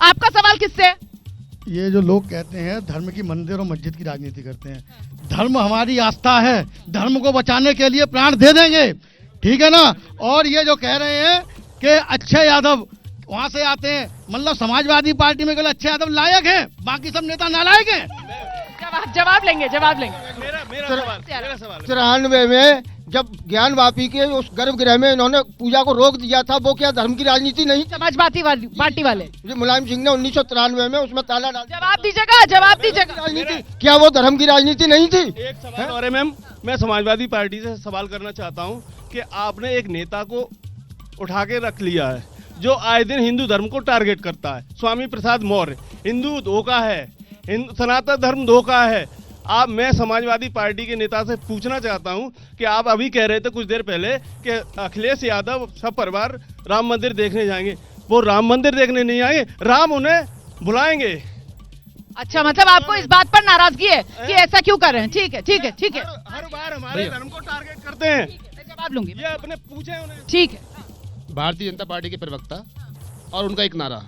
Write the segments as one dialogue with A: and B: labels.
A: आपका सवाल किससे है?
B: ये जो लोग कहते हैं धर्म की मंदिर और मस्जिद की राजनीति करते हैं, धर्म हमारी आस्था है, धर्म को बचाने के लिए प्राण दे देंगे, ठीक है ना। और ये जो कह रहे हैं कि अक्षय यादव वहां से आते हैं, मतलब समाजवादी पार्टी में केवल अक्षय यादव लायक है, बाकी सब नेता नालायक हैं।
A: जवाब लेंगे।
C: मेरा सवाल 93 में जब ज्ञानवापी के उस गर्भगृह में इन्होंने पूजा को रोक दिया था, वो क्या धर्म की राजनीति नहीं?
A: समाजवादी पार्टी वाले
C: मुलायम सिंह ने 1993 में उसमें ताला डाल।
A: जवाब दीजिएगा।
C: राजनीति क्या वो धर्म की राजनीति नहीं थी?
D: एक सवाल और है मैम, मैं समाजवादी पार्टी से सवाल करना चाहता हूं कि आपने एक नेता को उठा के रख लिया है जो आए दिन हिंदू धर्म को टारगेट करता है, स्वामी प्रसाद मौर्य। हिंदू धोखा है, सनातन धर्म धोखा है। मैं समाजवादी पार्टी के नेता से पूछना चाहता हूं कि आप अभी कह रहे थे कुछ देर पहले कि अखिलेश यादव सब परिवार राम मंदिर देखने जाएंगे। वो राम मंदिर देखने नहीं आएंगे, राम उन्हें बुलाएंगे।
A: अच्छा, मतलब आपको इस बात पर नाराजगी है कि ऐसा क्यों कर रहे हैं? ठीक है।
D: हर बार हमारे धर्म को टारगेट करते हैं।
A: जवाब लूंगी,
D: ये अपने पूछे उन्हें।
A: ठीक है।
E: भारतीय जनता पार्टी के प्रवक्ता और उनका एक नारा,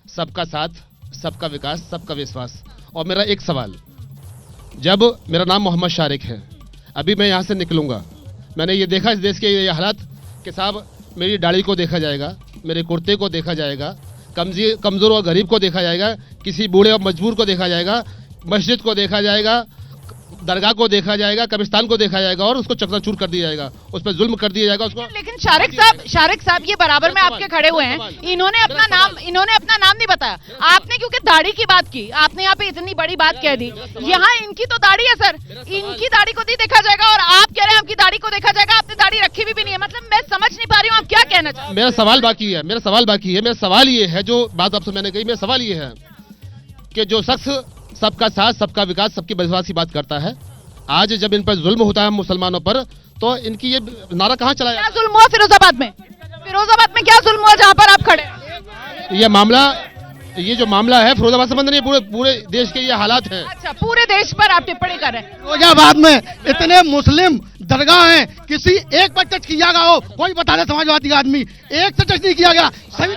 E: सबका साथ, सबका विकास, सबका विश्वास। और मेरा एक सवाल, जब मेरा नाम मोहम्मद शारिक है, अभी मैं यहाँ से निकलूंगा, मैंने ये देखा इस देश के ये हालात कि साहब मेरी दाढ़ी को देखा जाएगा, मेरे कुर्ते को देखा जाएगा, कमज़ोर और गरीब को देखा जाएगा, किसी बूढ़े और मजबूर को देखा जाएगा, मस्जिद को देखा जाएगा, दरगाह को देखा जाएगा, कब्रिस्तान को देखा जाएगा और उसको चकनाचूर कर दिया जाएगा, उस पर जुल्म कर दिया जाएगा उसको।
A: लेकिन शारिक साहब ये बराबर में आपके खड़े हुए हैं, इन्होंने अपना नाम नहीं बताया। आपने क्योंकि दाढ़ी की बात की, आपने यहाँ पे इतनी बड़ी बात कह दी। यहाँ इनकी तो दाढ़ी है सर, इनकी दाढ़ी को नहीं देखा जाएगा और आप कह रहे हैं आपकी दाढ़ी को देखा जाएगा। आपने दाढ़ी रखी भी नहीं है, मतलब मैं समझ नहीं पा रही हूँ आप क्या कहना चाहते हैं।
E: मेरा सवाल बाकी है। मेरा सवाल ये है, जो बात आपसे मैंने कही, मेरा सवाल ये है कि जो शख्स सबका साथ, सबका विकास, सबकी विश्वास की बात करता है, आज जब इन पर जुल्म होता है मुसलमानों पर, तो इनकी ये नारा कहाँ चला
A: क्या जुल्म हुआ फिरोजाबाद में? क्या जुल्म हुआ जहाँ पर आप खड़े?
E: ये जो मामला है फिरोजाबाद संबंध नहीं, पूरे देश के ये हालात हैं।
A: अच्छा, पूरे देश पर आप टिप्पणी कर रहे हैं।
B: फिरोजाबाद में इतने मुस्लिम दरगाह हैं, किसी एक पर टच किया गया हो? कोई बता दे समाजवादी आदमी, एक से टच नहीं किया गया। सभी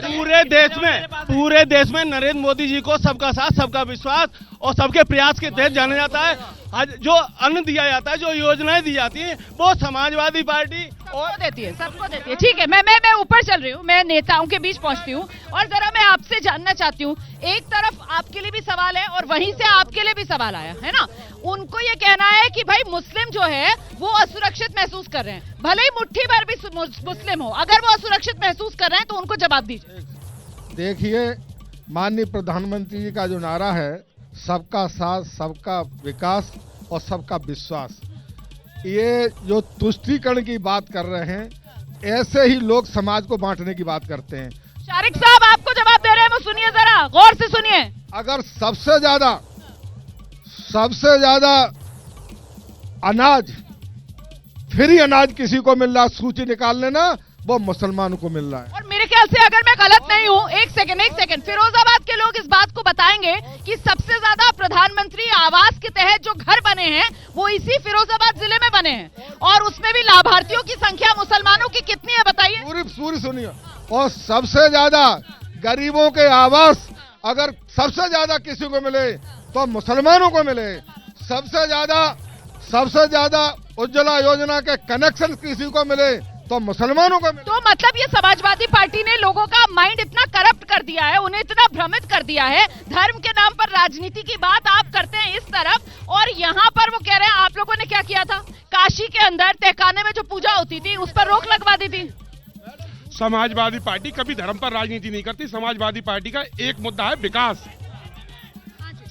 D: पूरे देश में नरेंद्र मोदी जी को सबका साथ, सबका विश्वास और सबके प्रयास के तहत जाना जाता है। आज जो अन्न दिया जाता है, जो योजनाएं दी जाती हैं, वो समाजवादी पार्टी
A: सबको देती है। ठीक है, मैं ऊपर चल रही हूँ, मैं नेताओं के बीच पहुंचती हूँ और जरा मैं आपसे जानना चाहती हूँ, एक तरफ आपके लिए भी सवाल है और वहीं से आपके लिए भी सवाल आया है ना। उनको ये कहना है कि भाई मुस्लिम जो है वो असुरक्षित महसूस कर रहे हैं, भले ही मुट्ठी भर भी मुस्लिम हो, अगर वो असुरक्षित महसूस कर रहे हैं तो उनको जवाब दीजिए।
F: देखिए, माननीय प्रधानमंत्री जी का जो नारा है, सबका साथ, सबका विकास और सबका विश्वास, ये जो तुष्टीकरण की बात कर रहे हैं, ऐसे ही लोग समाज को बांटने की बात करते हैं।
A: शारिक साहब आपको जवाब दे रहे हैं, वो सुनिए, जरा गौर से सुनिए।
F: अगर सबसे ज्यादा अनाज, फ्री अनाज किसी को मिल रहा है, सूची निकाल लेना, वो मुसलमानों को मिल रहा है।
A: और मेरे ख्याल से अगर मैं गलत नहीं हूँ, एक सेकंड, फिरोजाबाद के लोग इस बात को बताएंगे कि सबसे ज्यादा प्रधानमंत्री आवास के तहत जो घर बने हैं वो इसी फिरोजाबाद जिले में बने हैं, और उसमें भी लाभार्थियों की संख्या मुसलमानों की कितनी है बताइए?
F: पूरी सुनिए। और सबसे ज्यादा गरीबों के आवास अगर सबसे ज्यादा किसी को मिले तो मुसलमानों को मिले। सबसे ज्यादा उज्ज्वला योजना के कनेक्शन किसी को मिले तो मुसलमानों को मिले।
A: तो मतलब ये समाजवादी पार्टी ने लोगों का माइंड इतना करप्ट कर दिया है, उन्हें इतना भ्रमित कर दिया है। धर्म के नाम पर राजनीति की बात आप करते हैं इस तरफ, और यहाँ पर वो कह रहे हैं आप लोगों ने क्या किया था, काशी के अंदर तहखाने में जो पूजा होती थी उस पर रोक लगवा दी थी।
G: समाजवादी पार्टी कभी धर्म पर राजनीति नहीं करती। समाजवादी पार्टी का एक मुद्दा है विकास।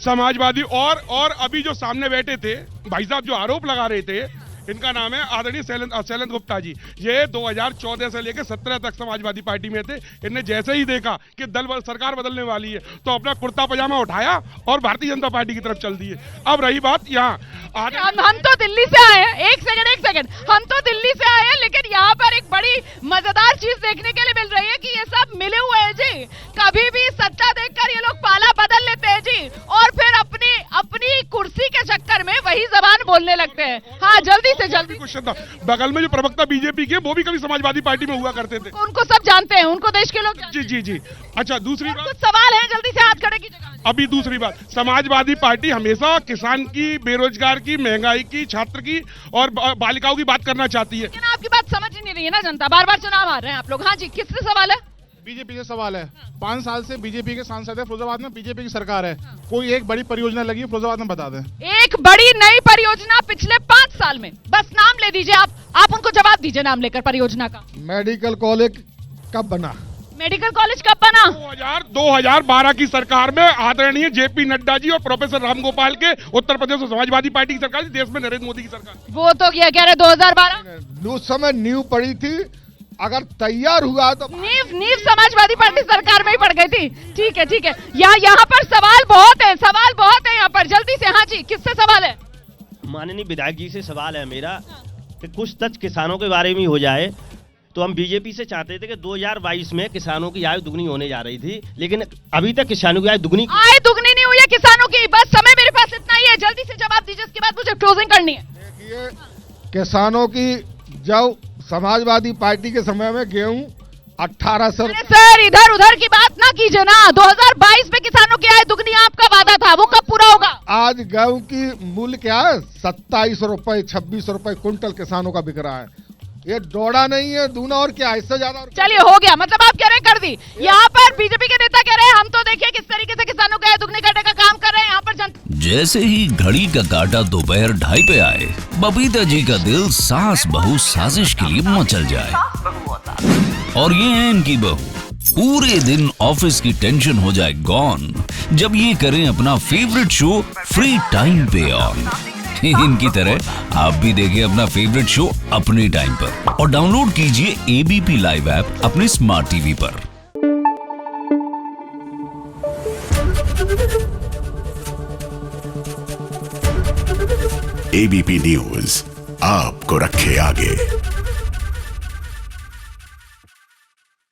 G: समाजवादी और अभी जो सामने बैठे थे भाई साहब, जो आरोप लगा रहे थे, इनका नाम है आदरणीय शैलेंद्र गुप्ता जी। ये 2014 से लेकर 17 तक समाजवादी पार्टी में थे। इन्हें जैसे ही देखा कि सरकार बदलने वाली है तो अपना कुर्ता पजामा उठाया और भारतीय जनता पार्टी की तरफ चल दिए। अब रही बात यहाँ,
A: हम तो दिल्ली से आए हैं, एक सेकंड, हम तो दिल्ली से आए हैं, लेकिन यहाँ पर एक बड़ी मजेदार चीज देखने के लिए मिल रही है कि ये सब मिले हुए हैं जी। कभी भी सत्ता देखकर ये लोग पाला बदल लेते हैं जी, और फिर अपनी कुर्सी के चक्कर में वही जबान बोलने लगते हैं। हाँ, जल्दी से जल्दी।
G: बगल में जो प्रवक्ता बीजेपी के, वो भी कभी समाजवादी पार्टी में हुआ करते थे।
A: उनको सब जानते हैं, उनको देश के लोग।
G: जी। अच्छा, दूसरी बात,
A: कुछ सवाल है, जल्दी से
G: अभी दूसरी बात, समाजवादी पार्टी हमेशा किसान की, बेरोजगार की, महंगाई की, छात्र की और बालिकाओं की बात करना चाहती है।
A: लेकिन आपकी बात समझ ही नहीं रही है ना जनता, बार बार चुनाव हार रहे हैं आप लोग। हाँ जी, किससे सवाल है?
H: बीजेपी से सवाल है। 5 साल से बीजेपी के सांसद है फिरोजाबाद में, बीजेपी की सरकार है, कोई एक बड़ी परियोजना लगी है फिरोजाबाद में, बता दें।
A: एक बड़ी नई परियोजना पिछले 5 साल में, बस नाम ले दीजिए आप उनको जवाब दीजिए नाम लेकर परियोजना का।
F: मेडिकल कॉलेज कब बना?
A: मेडिकल कॉलेज कब बना?
G: 2012 की सरकार में आदरणीय जेपी नड्डा जी और प्रोफेसर रामगोपाल के उत्तर प्रदेश और समाजवादी पार्टी की सरकार, देश में नरेंद्र मोदी की सरकार।
A: वो तो क्या कह रहे 2012
F: उस समय नींव पड़ी थी, अगर तैयार हुआ तो
A: नींव समाजवादी पार्टी सरकार में ही पड़ गई थी। ठीक है यहाँ पर सवाल बहुत है यहाँ पर, जल्दी से। हाँ जी, किससे सवाल है?
I: माननीय विधायक जी से सवाल है मेरा कि कुछ टच किसानों के बारे में हो जाए। तो हम बीजेपी से चाहते थे कि 2022 में किसानों की आय दुगनी होने जा रही थी, लेकिन अभी तक किसानों की आय दुगनी
A: नहीं हुई है किसानों की। बस समय मेरे पास इतना ही है, जल्दी से जवाब दीजिए, इसके बाद मुझे क्लोजिंग करनी है।
F: देखिए, किसानों की जब समाजवादी पार्टी के समय में गेहूं 1800।
A: सर इधर उधर की बात ना कीजिए ना, 2022 में किसानों की आय दुगनी आपका वादा था, वो कब पूरा होगा?
F: आज गेहूं की मूल्य क्या है? 27 रुपए 26 रुपए क्विंटल किसानों का बिक रहा है। ये डोड़ा नहीं है, दूना और क्या, इससे ज्यादा।
A: चलिए हो गया, मतलब आप कह रहे हैं कर दी। यहाँ पर बीजेपी के नेता कह रहे हैं हम तो देखिए किस तरीके से किसानों का आय दुगनी करने का काम कर रहे हैं। यहाँ पर
J: जैसे ही घड़ी का काटा दोपहर 2:30 पे आए, बबीता जी का दिल सास बहू साजिश के लिए मचल जाए। और ये है इनकी बहू, पूरे दिन ऑफिस की टेंशन हो जाए गॉन जब ये करें अपना फेवरेट शो फ्री टाइम पे ऑन। इनकी तरह आप भी देखिए अपना फेवरेट शो अपने टाइम पर और डाउनलोड कीजिए एबीपी लाइव ऐप अपने स्मार्ट टीवी पर।
K: एबीपी न्यूज आपको रखे आगे।